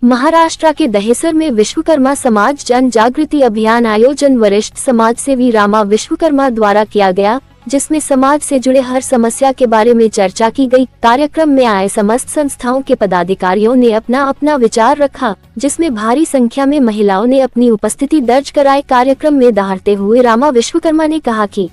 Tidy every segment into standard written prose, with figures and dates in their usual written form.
महाराष्ट्र के दहेसर में विश्वकर्मा समाज जन जागृति अभियान आयोजन वरिष्ठ समाज सेवी रामा विश्वकर्मा द्वारा किया गया, जिसमें समाज से जुड़े हर समस्या के बारे में चर्चा की गई। कार्यक्रम में आए समस्त संस्थाओं के पदाधिकारियों ने अपना अपना विचार रखा, जिसमें भारी संख्या में महिलाओं ने अपनी उपस्थिति दर्ज कराई। कार्यक्रम में दहाड़ते हुए रामा विश्वकर्मा ने कहा कि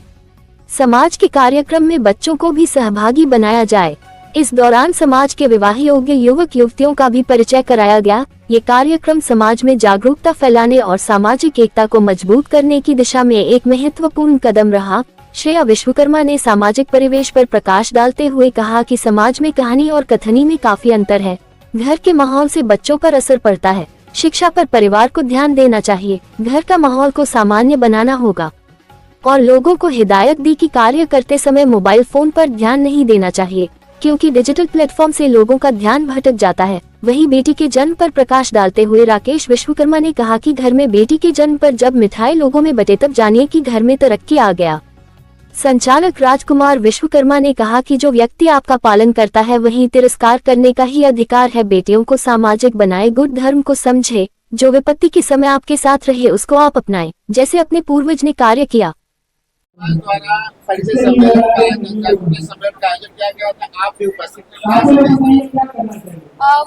समाज के कार्यक्रम में बच्चों को भी सहभागी बनाया जाए। इस दौरान समाज के विवाह योग्य युवक युवतियों का भी परिचय कराया गया। ये कार्यक्रम समाज में जागरूकता फैलाने और सामाजिक एकता को मजबूत करने की दिशा में एक महत्वपूर्ण कदम रहा। श्रेया विश्वकर्मा ने सामाजिक परिवेश पर प्रकाश डालते हुए कहा कि समाज में कहानी और कथनी में काफी अंतर है। घर के माहौल से बच्चों पर असर पड़ता है। शिक्षा पर परिवार को ध्यान देना चाहिए। घर का माहौल को सामान्य बनाना होगा और लोगों को हिदायत दी कि कार्य करते समय मोबाइल फोन पर ध्यान नहीं देना चाहिए, क्योंकि डिजिटल प्लेटफॉर्म से लोगों का ध्यान भटक जाता है। वहीं बेटी के जन्म पर प्रकाश डालते हुए राकेश विश्वकर्मा ने कहा कि घर में बेटी के जन्म पर जब मिठाई लोगों में बटे तब जानिए कि घर में तरक्की आ गया। संचालक राजकुमार विश्वकर्मा ने कहा कि जो व्यक्ति आपका पालन करता है वहीं तिरस्कार करने का ही अधिकार है। बेटियों को सामाजिक बनाए, गुण धर्म को समझे, जो विपत्ति के समय आपके साथ रहे उसको आप अपनाएं, जैसे अपने पूर्वज ने कार्य किया। द्वारा परिचय सम्मेलन का आयोजन किया गया था, आप भी उपस्थित थे।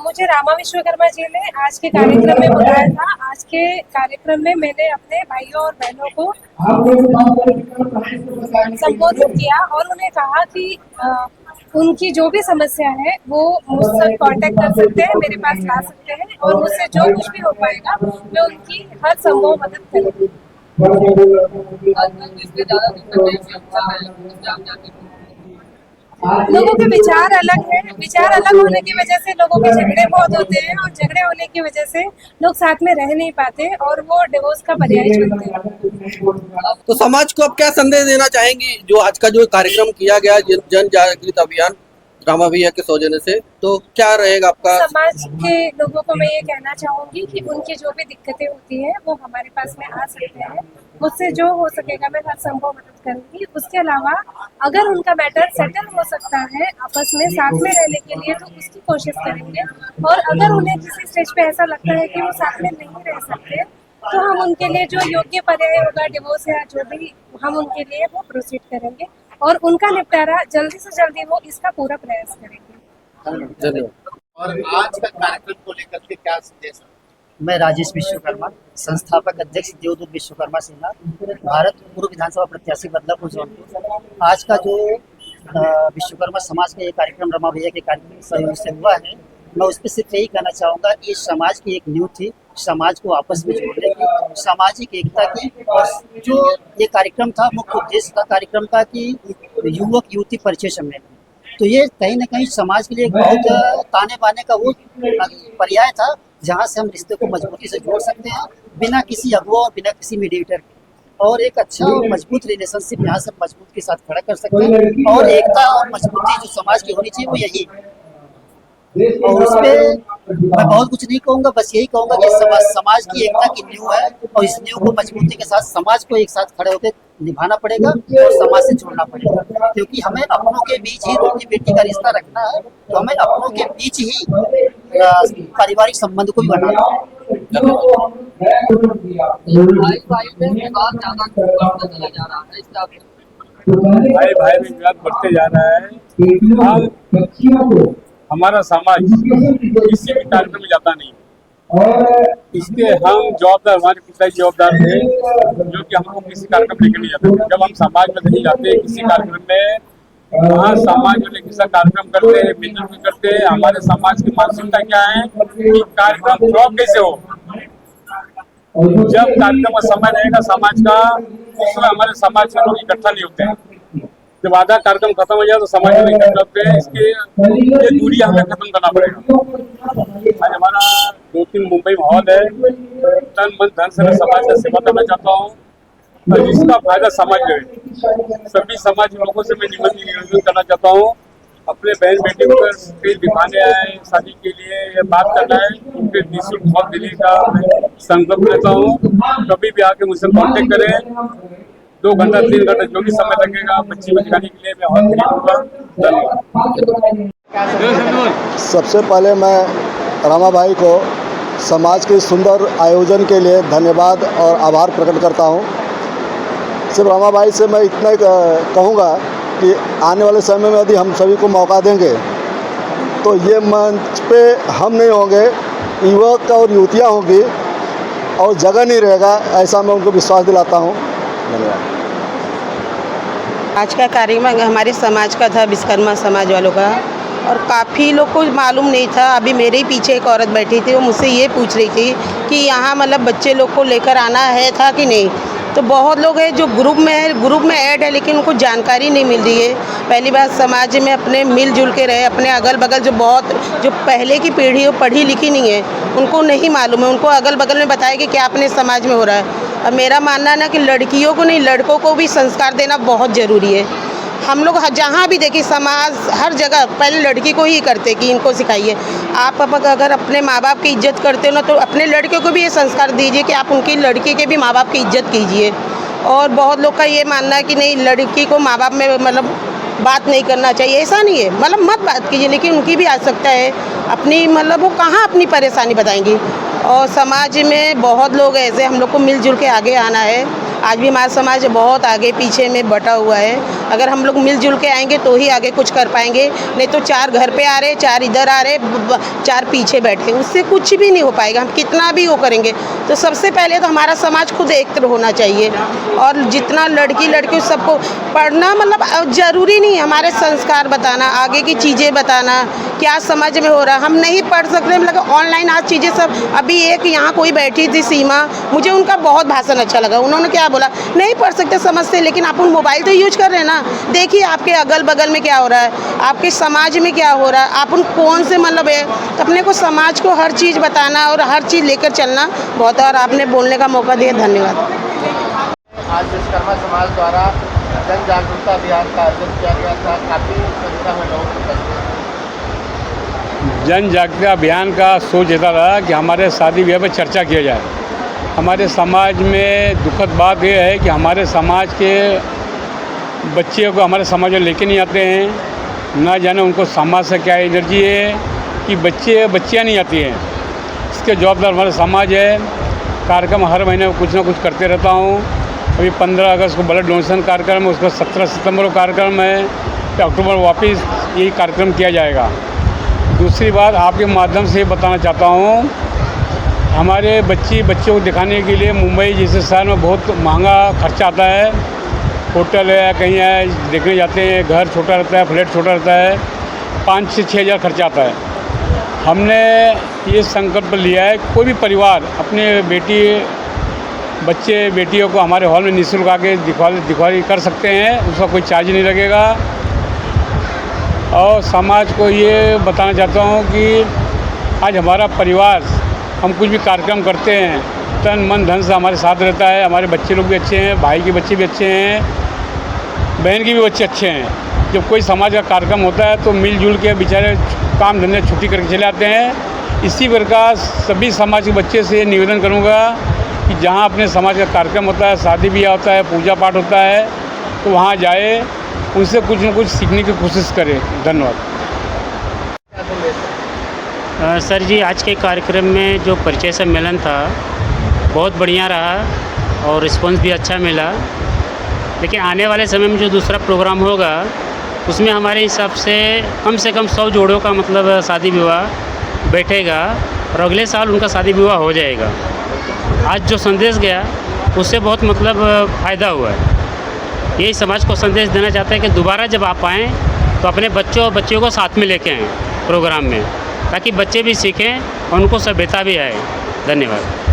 मुझे रामा विश्वकर्मा जी ने आज के कार्यक्रम में बुलाया था। आज के कार्यक्रम में मैंने अपने भाइयों और बहनों को संबोधित किया और उन्हें कहा कि उनकी जो भी समस्या है वो मुझसे कांटेक्ट कर सकते हैं, मेरे पास ला सकते हैं और मुझसे जो कुछ भी हो पाएगा मैं उनकी हर संभव मदद करूँगी। लोगों के विचार अलग हैं। विचार अलग होने की वजह से लोगों के झगड़े बहुत होते हैं और झगड़े होने की वजह से लोग साथ में रह नहीं पाते और वो डिवोर्स का पर्याय चुनते हैं। तो समाज को अब क्या संदेश देना चाहेंगी, जो आज का जो कार्यक्रम किया गया जन जागृति अभियान रामा भैया के सौजन्य से, तो क्या रहेगा आपका? समाज के लोगों को मैं ये कहना चाहूंगी कि उनकी जो भी दिक्कतें होती हैं वो हमारे पास में आ सकते हैं। मुझसे जो हो सकेगा मैं हर संभव मदद करूंगी। उसके अलावा अगर उनका मैटर सेटल हो सकता है आपस में साथ में रहने के लिए तो उसकी कोशिश करेंगे, और अगर उन्हें किसी स्टेज पे ऐसा लगता है कि वो साथ में नहीं रह सकते तो हम उनके लिए जो योग्य पर्याय होगा, डिवोर्स या जो भी, हम उनके लिए वो प्रोसीड करेंगे और उनका निपटारा जल्दी से जल्दी वो इसका पूरा प्रयास करेंगे। धन्यवाद। और आज का कार्यक्रम को लेकर के क्या संदेश? मैं राजेश विश्वकर्मा, संस्थापक अध्यक्ष देवदूत विश्वकर्मा सेना, भारत पूर्व विधानसभा प्रत्याशी बदलापुर जौनपुर। आज का जो विश्वकर्मा समाज का ये कार्यक्रम रमा भैया के कार्यक्रम सहयोग से हुआ है, मैं उस पर सिर्फ यही कहना चाहूँगा कि समाज की एक नींव थी, समाज को आपस में जोड़ने की, सामाजिक एकता की। और जो ये कार्यक्रम था, मुख्य उद्देश्य का कार्यक्रम था कि युवक युवती परिचय सम्मेलन, तो ये कहीं ना कहीं समाज के लिए एक बहुत ताने बाने का वो पर्याय था जहाँ से हम रिश्ते को मजबूती से जोड़ सकते हैं, बिना किसी अगुआ और बिना किसी मीडिएटर के, और एक अच्छा और मजबूत रिलेशनशिप यहाँ से मजबूत के साथ खड़ा कर सकते हैं। और एकता और मजबूती जो समाज की होनी चाहिए वो यही है। और उस पर मैं बहुत कुछ नहीं कहूँगा, बस यही कहूँगा कि समाज की एकता की नींव है और इस नींव को मजबूती के साथ समाज को एक साथ खड़े होकर निभाना पड़ेगा और समाज से जोड़ना पड़ेगा, क्योंकि हमें अपनों के बीच ही रोटी बेटी का रिश्ता रखना है, तो हमें अपनों के बीच ही पारिवारिक संबंध को भी बनाना है। भाई भाई में विवाद बढ़ते जा रहा है। हमारा समाज किसी भी कार्यक्रम में जाता नहीं, इसके हम जवाबदार, हमारे पिताजी जवाबदार थे जो कि हमको किसी कार्यक्रम लेकर नहीं जाते। जब हम समाज में नहीं जाते किसी कार्यक्रम में, वहाँ समाज में किसी कार्यक्रम करते हैं, मिलजुल करते हैं। हमारे समाज की मानसिकता क्या है कि कार्यक्रम फ्लॉप कैसे हो। जब कार्यक्रम का समय रहेगा समाज का, उस समय हमारे समाज के लोग इकट्ठा नहीं होते हैं। जब आधा कार्यक्रम खत्म हो जाए तो समाज में इकट्ठा होते हैं। इसके ये दूरी हमें खत्म करना पड़ेगा। आज हमारा 2-3 मुंबई में हॉल है, तन मन धन से मैं समाज का सेवा करना चाहता हूँ और जिसका फायदा समाज ले। सभी समाज के लोगों से मैं निवेदन करना चाहता हूँ, अपने बहन बेटी को कहीं दिखाने आए शादी के लिए या बात करना है, उनके निःशुल्क हॉल देने का संकल्प लेता हूँ। कभी भी आके मुझसे कॉन्टेक्ट करें। 2 घंटा 3 घंटा जो भी समय लगेगा बच्ची को दिखाने के लिए मैं हॉल फ्री दूंगा। धन्यवाद। सबसे पहले मैं रामा भाई को समाज के सुंदर आयोजन के लिए धन्यवाद और आभार प्रकट करता हूँ। सिर्फ रमाबाई से मैं इतना ही कहूँगा कि आने वाले समय में यदि हम सभी को मौका देंगे तो ये मंच पे हम नहीं होंगे, युवक और युवतियाँ होंगी और जगह नहीं रहेगा, ऐसा मैं उनको विश्वास दिलाता हूँ। धन्यवाद। आज का कार्यक्रम हमारे समाज का था, विश्वकर्मा समाज वालों का, और काफ़ी लोग को मालूम नहीं था। अभी मेरे ही पीछे एक औरत बैठी थी, वो मुझसे ये पूछ रही थी कि यहाँ मतलब बच्चे लोग को लेकर आना है था कि नहीं। तो बहुत लोग हैं जो ग्रुप में ऐड है, लेकिन उनको जानकारी नहीं मिल रही है। पहली बात, समाज में अपने मिलजुल के रहे, अपने अगल बगल जो पहले की पीढ़ी वो पढ़ी लिखी नहीं है, उनको नहीं मालूम है, उनको अगल बगल में बताया कि क्या अपने समाज में हो रहा है। अब मेरा मानना है ना कि लड़कियों को नहीं, लड़कों को भी संस्कार देना बहुत ज़रूरी है। हम लोग जहाँ भी देखिए, समाज हर जगह पहले लड़की को ही करते कि इनको सिखाइए। आप अगर अपने माँ बाप की इज्जत करते हो ना, तो अपने लड़कियों को भी ये संस्कार दीजिए कि आप उनकी लड़की के भी माँ बाप की इज्जत कीजिए। और बहुत लोग का ये मानना है कि नहीं, लड़की को माँ बाप में मतलब बात नहीं करना चाहिए। ऐसा नहीं है, मतलब मत बात कीजिए, लेकिन उनकी भी आवश्यकता है अपनी, मतलब वो कहाँ अपनी परेशानी बताएंगी। और समाज में बहुत लोग ऐसे, हम लोग को मिलजुल के आगे आना है। आज भी हमारा समाज बहुत आगे पीछे में बटा हुआ है। अगर हम लोग मिलजुल के आएंगे तो ही आगे कुछ कर पाएंगे, नहीं तो 4 घर पे आ रहे, 4 इधर आ रहे, 4 पीछे बैठे, उससे कुछ भी नहीं हो पाएगा। हम कितना भी वो करेंगे, तो सबसे पहले तो हमारा समाज खुद एक होना चाहिए। और जितना लड़की सबको पढ़ना मतलब ज़रूरी नहीं है, हमारे संस्कार बताना, आगे की चीज़ें बताना, क्या समाज में हो रहा है। हम नहीं पढ़ सकते, मतलब ऑनलाइन आज चीज़ें सब। अभी एक यहाँ कोई बैठी थी सीमा, मुझे उनका बहुत भाषण अच्छा लगा। उन्होंने क्या बोला, नहीं पढ़ सकते समझते, लेकिन आप उन मोबाइल तो यूज कर रहे हैं ना। देखिए आपके अगल बगल में क्या हो रहा है, आपके समाज में क्या हो रहा है, आप उन कौन से मतलब है। तो अपने को समाज को हर चीज़ बताना और हर चीज़ लेकर चलना बहुत है। और आपने बोलने का मौका दिया, धन्यवाद। आज विश्वकर्मा समाज द्वारा जन जागरूकता अभियान का आयोजन किया गया था, काफ़ी संख्या में लोग उपस्थित। जन जागरूकता अभियान का सोच ऐसा रहा कि हमारे शादी ब्याह पर चर्चा किया जाए। हमारे समाज में दुखद बात यह है कि हमारे समाज के बच्चे को हमारे समाज में लेके नहीं आते हैं। ना जाने उनको समाज से क्या एनर्जी है कि बच्चियाँ नहीं आती हैं। इसके जवाबदार हमारा समाज है। कार्यक्रम हर महीने कुछ ना कुछ करते रहता हूँ। अभी 15 अगस्त को ब्लड डोनेशन कार्यक्रम है, उसका 17 सितंबर को कार्यक्रम है, तो अक्टूबर वापस यही कार्यक्रम किया जाएगा। दूसरी बात आपके माध्यम से बताना चाहता हूँ, हमारे बच्चों को दिखाने के लिए मुंबई जैसे शहर में बहुत महंगा खर्चा आता है। होटल है, कहीं है, देखने जाते हैं, घर छोटा रहता है, फ्लैट छोटा रहता है, 5 से 6 हज़ार खर्चा आता है। हमने ये संकल्प लिया है, कोई भी परिवार अपने बेटियों को हमारे हॉल में निःशुल्क आके दिखवाई कर सकते हैं, उसका कोई चार्ज नहीं लगेगा। और समाज को ये बताना चाहता हूँ कि आज हमारा परिवार, हम कुछ भी कार्यक्रम करते हैं, तन मन धन से हमारे साथ रहता है। हमारे बच्चे लोग भी अच्छे हैं, भाई के बच्चे भी अच्छे हैं, बहन के भी बच्चे अच्छे हैं। जब कोई समाज का कार्यक्रम होता है तो मिलजुल के बेचारे काम धंधे छुट्टी करके चले आते हैं। इसी प्रकार सभी समाज के बच्चे से निवेदन करूँगा कि जहाँ अपने समाज का कार्यक्रम होता है, शादी ब्याह होता है, पूजा पाठ होता है, तो वहाँ जाए, उनसे कुछ न कुछ सीखने की कोशिश करें। धन्यवाद। सर जी, आज के कार्यक्रम में जो परिचय सम्मेलन था बहुत बढ़िया रहा और रिस्पांस भी अच्छा मिला। लेकिन आने वाले समय में जो दूसरा प्रोग्राम होगा उसमें हमारे हिसाब से कम 100 जोड़ों का मतलब शादी विवाह बैठेगा और अगले साल उनका शादी विवाह हो जाएगा। आज जो संदेश गया उससे बहुत मतलब फ़ायदा हुआ है। यही समाज को संदेश देना चाहते हैं कि दोबारा जब आप आएँ तो अपने बच्चों को साथ में लेके आएँ प्रोग्राम में, ताकि बच्चे भी सीखें और उनको सभ्यता भी आए। धन्यवाद।